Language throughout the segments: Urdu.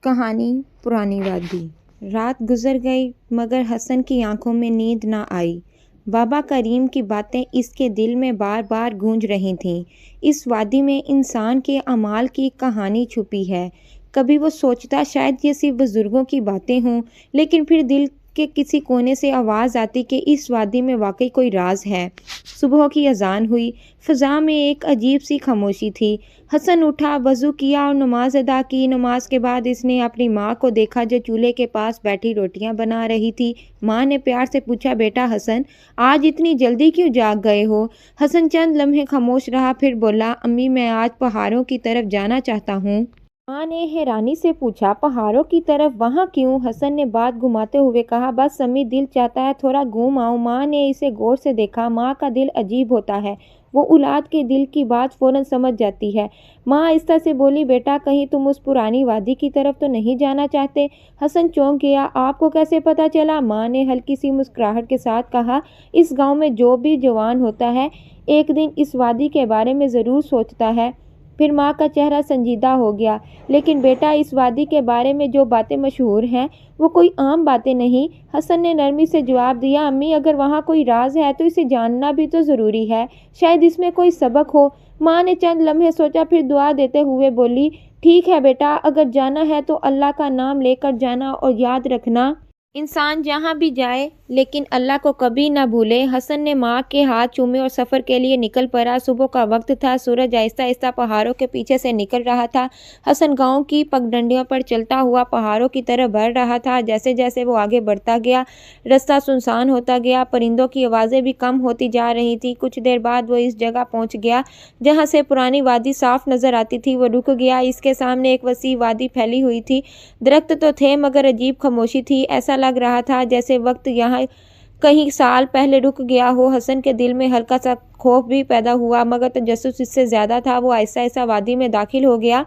کہانی پرانی وادی۔ رات گزر گئی مگر حسن کی آنکھوں میں نیند نہ آئی۔ بابا کریم کی باتیں اس کے دل میں بار بار گونج رہی تھیں۔ اس وادی میں انسان کے اعمال کی کہانی چھپی ہے۔ کبھی وہ سوچتا شاید یہ صرف بزرگوں کی باتیں ہوں، لیکن پھر دل کے کسی کونے سے آواز آتی کہ اس وادی میں واقعی کوئی راز ہے۔ صبح کی اذان ہوئی، فضا میں ایک عجیب سی خاموشی تھی۔ حسن اٹھا، وضو کیا اور نماز ادا کی۔ نماز کے بعد اس نے اپنی ماں کو دیکھا جو چولہے کے پاس بیٹھی روٹیاں بنا رہی تھی۔ ماں نے پیار سے پوچھا، بیٹا حسن، آج اتنی جلدی کیوں جاگ گئے ہو؟ حسن چند لمحے خاموش رہا، پھر بولا، امی میں آج پہاڑوں کی طرف جانا چاہتا ہوں۔ ماں نے حیرانی سے پوچھا، پہاڑوں کی طرف، وہاں کیوں؟ حسن نے بات گھماتے ہوئے کہا، بس امی دل چاہتا ہے تھوڑا گھوم آؤں۔ ماں نے اسے غور سے دیکھا۔ ماں کا دل عجیب ہوتا ہے، وہ اولاد کے دل کی بات فوراً سمجھ جاتی ہے۔ ماں آہستہ سے بولی، بیٹا کہیں تم اس پرانی وادی کی طرف تو نہیں جانا چاہتے؟ حسن چونک گیا، آپ کو کیسے پتہ چلا؟ ماں نے ہلکی سی مسکراہٹ کے ساتھ کہا، اس گاؤں میں جو بھی جوان ہوتا ہے ایک دن اس وادی کے بارے میں ضرور سوچتا ہے۔ پھر ماں کا چہرہ سنجیدہ ہو گیا، لیکن بیٹا اس وادی کے بارے میں جو باتیں مشہور ہیں وہ کوئی عام باتیں نہیں۔ حسن نے نرمی سے جواب دیا، امی اگر وہاں کوئی راز ہے تو اسے جاننا بھی تو ضروری ہے، شاید اس میں کوئی سبق ہو۔ ماں نے چند لمحے سوچا، پھر دعا دیتے ہوئے بولی، ٹھیک ہے بیٹا، اگر جانا ہے تو اللہ کا نام لے کر جانا، اور یاد رکھنا انسان جہاں بھی جائے لیکن اللہ کو کبھی نہ بھولے۔ حسن نے ماں کے ہاتھ چومے اور سفر کے لیے نکل پڑا۔ صبح کا وقت تھا، سورج آہستہ آہستہ پہاڑوں کے پیچھے سے نکل رہا تھا۔ حسن گاؤں کی پگڈنڈیوں پر چلتا ہوا پہاڑوں کی طرف بڑھ رہا تھا۔ جیسے جیسے وہ آگے بڑھتا گیا رستہ سنسان ہوتا گیا، پرندوں کی آوازیں بھی کم ہوتی جا رہی تھیں۔ کچھ دیر بعد وہ اس جگہ پہنچ گیا جہاں سے پرانی وادی صاف نظر آتی تھی۔ وہ رک گیا، اس کے سامنے ایک وسیع وادی پھیلی ہوئی تھی۔ درخت تو تھے مگر عجیب خاموشی تھی، ایسا لگ رہا تھا جیسے وقت یہاں کئی سال پہلے رک گیا ہو۔ حسن کے دل میں ہلکا سا خوف بھی پیدا ہوا مگر تجسس اس سے زیادہ تھا۔ وہ آہستہ آہستہ وادی میں داخل ہو گیا۔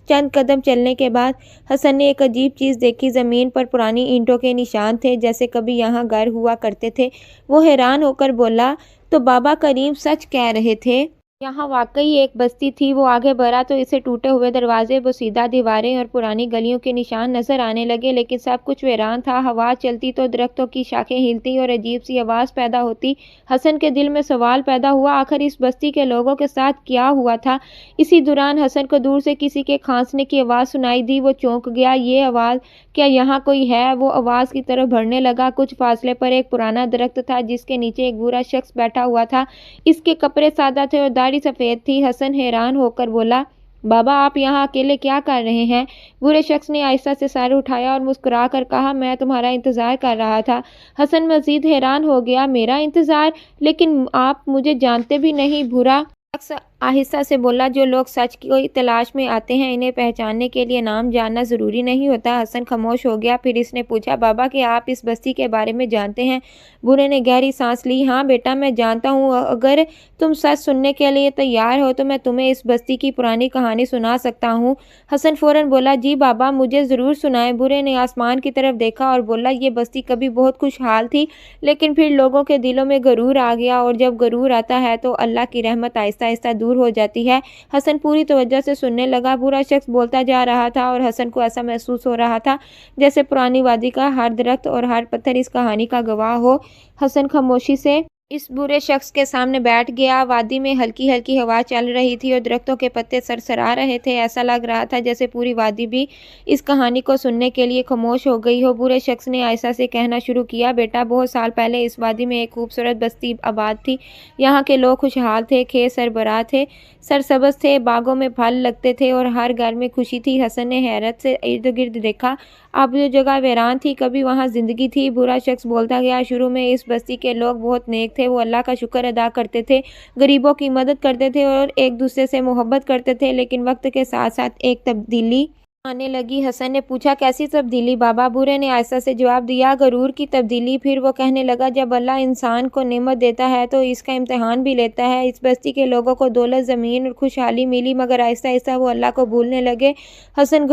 چند قدم چلنے کے بعد حسن نے ایک عجیب چیز دیکھی، زمین پر پرانی اینٹوں کے نشان تھے جیسے کبھی یہاں گھر ہوا کرتے تھے۔ وہ حیران ہو کر بولا، تو بابا کریم سچ کہہ رہے تھے، یہاں واقعی ایک بستی تھی۔ وہ آگے بڑھا تو اسے ٹوٹے ہوئے دروازے، بوسیدہ دیواریں اور پرانی گلیوں کے نشان نظر آنے لگے، لیکن سب کچھ ویران تھا۔ ہوا چلتی تو درختوں کی شاخیں ہلتی اور عجیب سی آواز پیدا ہوتی۔ حسن کے دل میں سوال پیدا ہوا، آخر اس بستی کے لوگوں کے ساتھ کیا ہوا تھا؟ اسی دوران حسن کو دور سے کسی کے کھانسنے کی آواز سنائی دی۔ وہ چونک گیا، یہ آواز، کیا یہاں کوئی ہے؟ وہ آواز کی طرف بڑھنے لگا۔ کچھ فاصلے پر ایک پرانا درخت تھا جس کے نیچے ایک بوڑھا شخص بیٹھا ہوا تھا۔ اس کے کپڑے سادہ تھے اور داڑھی سفید تھی۔ حسن حیران ہو کر بولا، بابا آپ یہاں اکیلے کیا کر رہے ہیں؟ بوڑھے شخص نے آہستہ سے سر اٹھایا اور مسکرا کر کہا، میں تمہارا انتظار کر رہا تھا۔ حسن مزید حیران ہو گیا، میرا انتظار؟ لیکن آپ مجھے جانتے بھی نہیں۔ بوڑھا شخص آہستہ سے بولا، جو لوگ سچ کی تلاش میں آتے ہیں انہیں پہچاننے کے لیے نام جاننا ضروری نہیں ہوتا۔ حسن خاموش ہو گیا، پھر اس نے پوچھا، بابا کیا آپ اس بستی کے بارے میں جانتے ہیں؟ بوڑھے نے گہری سانس لی، ہاں بیٹا میں جانتا ہوں، اگر تم سچ سننے کے لیے تیار ہو تو میں تمہیں اس بستی کی پرانی کہانی سنا سکتا ہوں۔ حسن فوراً بولا، جی بابا مجھے ضرور سنائیں۔ بوڑھے نے آسمان کی طرف دیکھا اور بولا، یہ بستی کبھی بہت خوشحال تھی لیکن پھر لوگوں کے دلوں میں غرور آ گیا، اور جب غرور آتا ہے تو اللہ کی رحمت آہستہ آہستہ دور ہو جاتی ہے۔ حسن پوری توجہ سے سننے لگا۔ بوڑھا شخص بولتا جا رہا تھا اور حسن کو ایسا محسوس ہو رہا تھا جیسے پرانی وادی کا ہر درخت اور ہر پتھر اس کہانی کا گواہ ہو۔ حسن خاموشی سے اس بوڑھے شخص کے سامنے بیٹھ گیا۔ وادی میں ہلکی ہلکی ہوا چل رہی تھی اور درختوں کے پتے سرسرا رہے تھے۔ ایسا لگ رہا تھا جیسے پوری وادی بھی اس کہانی کو سننے کے لیے خاموش ہو گئی ہو۔ بوڑھے شخص نے آہستہ سے کہنا شروع کیا، بیٹا بہت سال پہلے اس وادی میں ایک خوبصورت بستی آباد تھی۔ یہاں کے لوگ خوشحال تھے، کھیت سربراہ تھے، سرسبز تھے، باغوں میں پھل لگتے تھے اور ہر گھر میں خوشی تھی۔ حسن نے حیرت سے ارد گرد دیکھا، اب جو جگہ ویران تھی کبھی وہاں زندگی تھی۔ بوڑھا شخص بولتا گیا، شروع میں اس بستی کے لوگ بہت نیک تھے، وہ اللہ کا شکر ادا کرتے تھے، غریبوں کی مدد کرتے تھے اور ایک دوسرے سے محبت کرتے تھے، لیکن وقت کے ساتھ ساتھ ایک تبدیلی آنے لگی۔ حسن نے پوچھا، کیسی تبدیلی بابا؟ بوڑھے نے آہستہ سے جواب دیا، غرور کی تبدیلی۔ پھر وہ کہنے لگا، جب اللہ انسان کو نعمت دیتا ہے تو اس کا امتحان بھی لیتا ہے۔ اس بستی کے لوگوں کو دولت، زمین اور خوشحالی ملی مگر آہستہ آہستہ وہ اللہ کو بھولنے لگے۔ حسن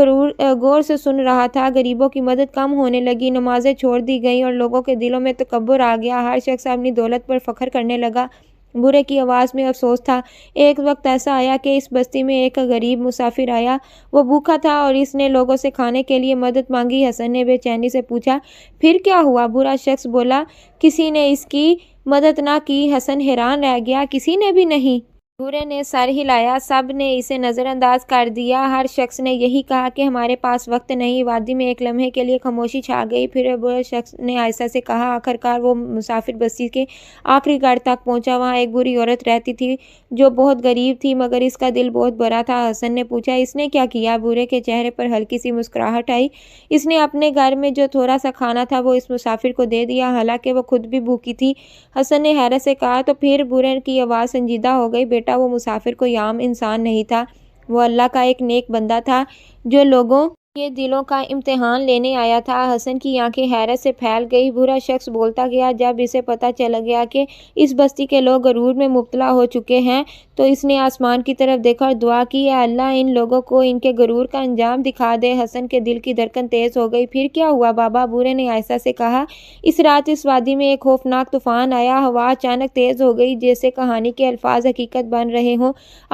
غور سے سن رہا تھا، غریبوں کی مدد کم ہونے لگی، نمازیں چھوڑ دی گئیں اور لوگوں کے دلوں میں تکبر آ گیا۔ ہر شخص اپنی دولت پر فخر کرنے لگا۔ بورے کی آواز میں افسوس تھا۔ ایک وقت ایسا آیا کہ اس بستی میں ایک غریب مسافر آیا۔ وہ بھوکا تھا اور اس نے لوگوں سے کھانے کے لیے مدد مانگی۔ حسن نے بے چینی سے پوچھا، پھر کیا ہوا؟ برا شخص بولا، کسی نے اس کی مدد نہ کی۔ حسن حیران رہ گیا، کسی نے بھی نہیں؟ برے نے سر ہلایا، سب نے اسے نظر انداز کر دیا۔ ہر شخص نے یہی کہا کہ ہمارے پاس وقت نہیں۔ وادی میں ایک لمحے کے لیے خاموشی چھا گئی، پھر برے شخص نے آہستہ سے کہا، آخرکار وہ مسافر بستی کے آخری گھر تک پہنچا۔ وہاں ایک بوڑھی عورت رہتی تھی جو بہت غریب تھی مگر اس کا دل بہت بڑا تھا۔ حسن نے پوچھا، اس نے کیا کیا؟ برے کے چہرے پر ہلکی سی مسکراہٹ آئی۔ اس نے اپنے گھر میں جو تھوڑا سا کھانا تھا وہ اس مسافر کو دے دیا، حالانکہ وہ خود بھی بھوکی تھی۔ حسن نے حیرت سے کہا، تو پھر؟ برے کی آواز سنجیدہ ہو گئی، بیٹا وہ مسافر کوئی عام انسان نہیں تھا، وہ اللہ کا ایک نیک بندہ تھا جو لوگوں کے دلوں کا امتحان لینے آیا تھا۔ حسن کی آنکھیں حیرت سے پھیل گئی۔ برا شخص بولتا گیا، جب اسے پتہ چل گیا کہ اس بستی کے لوگ غرور میں مبتلا ہو چکے ہیں تو اس نے آسمان کی طرف دیکھا اور دعا کی، اے اللہ ان لوگوں کو ان کے غرور کا انجام دکھا دے۔ حسن کے دل کی دھڑکن تیز ہو گئی۔ پھر کیا ہوا بابا؟ برے نے آہستہ سے کہا، اس رات اس وادی میں ایک خوفناک طوفان آیا۔ ہوا اچانک تیز ہو گئی جیسے کہانی کے الفاظ حقیقت بن رہے ہوں۔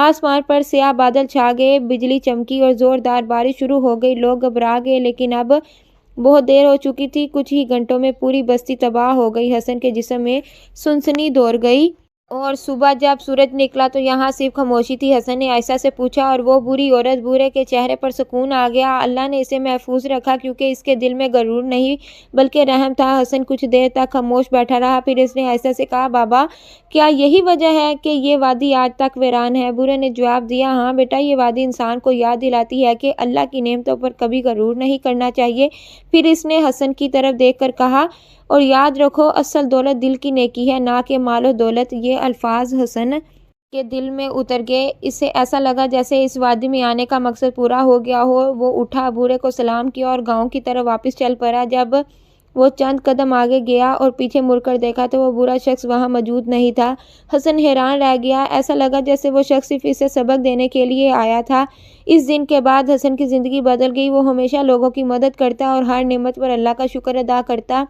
آسمان پر سیاہ بادل چھا گئے، بجلی چمکی اور زوردار بارش شروع ہو گئی۔ لوگ گھبرا گئے لیکن اب بہت دیر ہو چکی تھی۔ کچھ ہی گھنٹوں میں پوری بستی تباہ ہو گئی۔ حسن کے جسم میں سنسنی دوڑ گئی اور صبح جب سورج نکلا تو یہاں صرف خاموشی تھی۔ حسن نے آہستہ سے پوچھا، اور وہ بری عورت؟ برے کے چہرے پر سکون آ گیا، اللہ نے اسے محفوظ رکھا کیونکہ اس کے دل میں غرور نہیں بلکہ رحم تھا۔ حسن کچھ دیر تک خاموش بیٹھا رہا، پھر اس نے آہستہ سے کہا، بابا کیا یہی وجہ ہے کہ یہ وادی آج تک ویران ہے؟ برے نے جواب دیا، ہاں بیٹا، یہ وادی انسان کو یاد دلاتی ہے کہ اللہ کی نعمتوں پر کبھی غرور نہیں کرنا چاہیے۔ پھر اس نے حسن کی طرف دیکھ کر کہا، اور یاد رکھو اصل دولت دل کی نیکی ہے نہ کہ مال و دولت۔ یہ الفاظ حسن کے دل میں اتر گئے، اسے ایسا لگا جیسے اس وادی میں آنے کا مقصد پورا ہو گیا ہو۔ وہ اٹھا، برے کو سلام کیا اور گاؤں کی طرف واپس چل پڑا۔ جب وہ چند قدم آگے گیا اور پیچھے مڑ کر دیکھا تو وہ برا شخص وہاں موجود نہیں تھا۔ حسن حیران رہ گیا، ایسا لگا جیسے وہ شخص صرف اسے سبق دینے کے لیے آیا تھا۔ اس دن کے بعد حسن کی زندگی بدل گئی۔ وہ ہمیشہ لوگوں کی مدد کرتا اور ہر نعمت پر اللہ کا شکر ادا کرتا،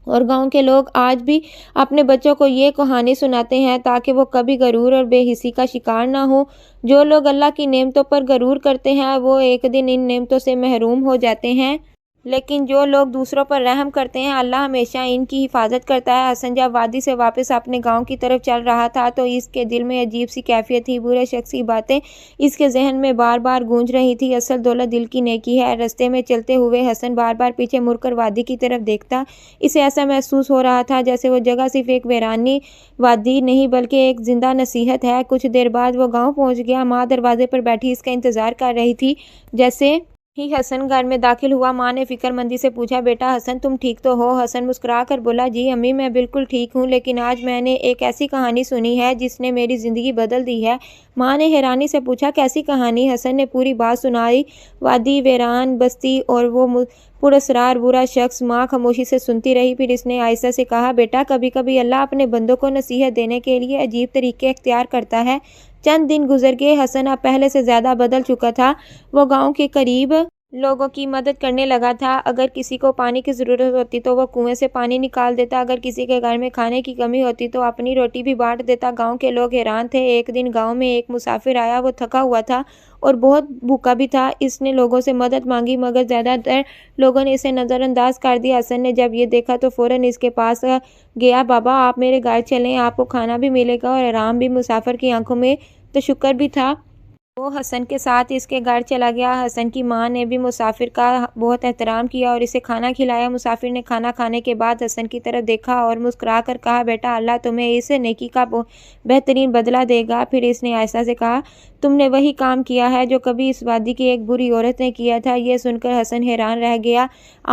اور گاؤں کے لوگ آج بھی اپنے بچوں کو یہ کہانی سناتے ہیں تاکہ وہ کبھی غرور اور بے حسی کا شکار نہ ہوں۔ جو لوگ اللہ کی نعمتوں پر غرور کرتے ہیں وہ ایک دن ان نعمتوں سے محروم ہو جاتے ہیں، لیکن جو لوگ دوسروں پر رحم کرتے ہیں اللہ ہمیشہ ان کی حفاظت کرتا ہے۔ حسن جب وادی سے واپس اپنے گاؤں کی طرف چل رہا تھا تو اس کے دل میں عجیب سی کیفیت تھی۔ برے شخص کی باتیں اس کے ذہن میں بار بار گونج رہی تھی، اصل دولت دل کی نیکی ہے۔ رستے میں چلتے ہوئے حسن بار بار پیچھے مڑ کر وادی کی طرف دیکھتا۔ اسے ایسا محسوس ہو رہا تھا جیسے وہ جگہ صرف ایک ویرانی وادی نہیں بلکہ ایک زندہ نصیحت ہے۔ کچھ دیر بعد وہ گاؤں پہنچ گیا۔ ماں دروازے پر بیٹھی اس کا انتظار کر رہی تھی۔ جیسے ہی حسن گھر میں داخل ہوا ماں نے فکر مندی سے پوچھا، بیٹا حسن تم ٹھیک تو ہو؟ حسن مسکرا کر بولا، جی امی میں بالکل ٹھیک ہوں، لیکن آج میں نے ایک ایسی کہانی سنی ہے جس نے میری زندگی بدل دی ہے۔ ماں نے حیرانی سے پوچھا، کیسی کہانی؟ حسن نے پوری بات سنائی، وادی، ویران بستی اور وہ پراسرار برا شخص۔ ماں خاموشی سے سنتی رہی، پھر اس نے آہستہ سے کہا، بیٹا کبھی کبھی اللہ اپنے بندوں کو نصیحت دینے کے لیے عجیب طریقے اختیار کرتا ہے۔ چند دن گزر گئے، حسن اب پہلے سے زیادہ بدل چکا تھا۔ وہ گاؤں کے قریب لوگوں کی مدد کرنے لگا تھا۔ اگر کسی کو پانی کی ضرورت ہوتی تو وہ کنویں سے پانی نکال دیتا، اگر کسی کے گھر میں کھانے کی کمی ہوتی تو اپنی روٹی بھی بانٹ دیتا۔ گاؤں کے لوگ حیران تھے۔ ایک دن گاؤں میں ایک مسافر آیا، وہ تھکا ہوا تھا اور بہت بھوکا بھی تھا۔ اس نے لوگوں سے مدد مانگی مگر زیادہ تر لوگوں نے اسے نظر انداز کر دیا۔ حسن نے جب یہ دیکھا تو فوراً اس کے پاس گیا، بابا آپ میرے گھر چلیں، آپ کو کھانا بھی ملے گا اور آرام بھی۔ مسافر کی آنکھوں میں تشکر بھی تھا۔ وہ حسن کے ساتھ اس کے گھر چلا گیا۔ حسن کی ماں نے بھی مسافر کا بہت احترام کیا اور اسے کھانا کھلایا۔ مسافر نے کھانا کھانے کے بعد حسن کی طرف دیکھا اور مسکرا کر کہا، بیٹا اللہ تمہیں اس نیکی کا بہترین بدلہ دے گا۔ پھر اس نے آہستہ سے کہا، تم نے وہی کام کیا ہے جو کبھی اس وادی کی ایک بری عورت نے کیا تھا۔ یہ سن کر حسن حیران رہ گیا،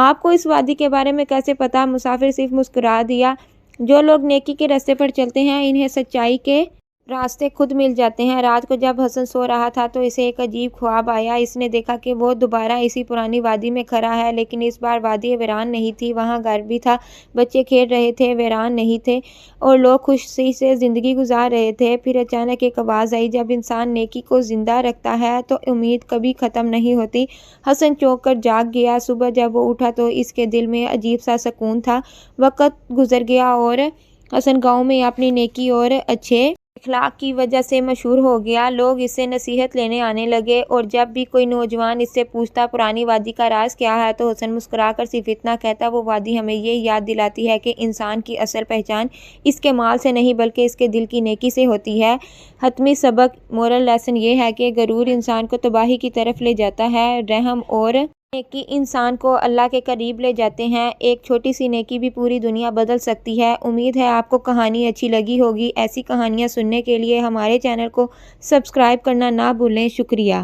آپ کو اس وادی کے بارے میں کیسے پتا؟ مسافر صرف مسکرا دیا، جو لوگ نیکی کے راستے پر چلتے ہیں انہیں سچائی کے راستے خود مل جاتے ہیں۔ رات کو جب حسن سو رہا تھا تو اسے ایک عجیب خواب آیا۔ اس نے دیکھا کہ وہ دوبارہ اسی پرانی وادی میں کھڑا ہے، لیکن اس بار وادی ویران نہیں تھی، وہاں گھر بھی تھا، بچے کھیل رہے تھے، ویران نہیں تھے اور لوگ خوشی سے زندگی گزار رہے تھے۔ پھر اچانک ایک آواز آئی، جب انسان نیکی کو زندہ رکھتا ہے تو امید کبھی ختم نہیں ہوتی۔ حسن چونک کر جاگ گیا۔ صبح جب وہ اٹھا تو اس کے دل میں عجیب سا سکون تھا۔ وقت گزر گیا اور حسن گاؤں میں اپنی نیکی اور اچھے اخلاق کی وجہ سے مشہور ہو گیا۔ لوگ اس سے نصیحت لینے آنے لگے اور جب بھی کوئی نوجوان اس سے پوچھتا پرانی وادی کا راز کیا ہے تو حسن مسکرا کر صرف اتنا کہتا، وہ وادی ہمیں یہ یاد دلاتی ہے کہ انسان کی اصل پہچان اس کے مال سے نہیں بلکہ اس کے دل کی نیکی سے ہوتی ہے۔ حتمی سبق، مورل لیسن یہ ہے کہ غرور انسان کو تباہی کی طرف لے جاتا ہے، رحم اور نیکی انسان کو اللہ کے قریب لے جاتے ہیں۔ ایک چھوٹی سی نیکی بھی پوری دنیا بدل سکتی ہے۔ امید ہے آپ کو کہانی اچھی لگی ہوگی۔ ایسی کہانیاں سننے کے لیے ہمارے چینل کو سبسکرائب کرنا نہ بھولیں۔ شکریہ۔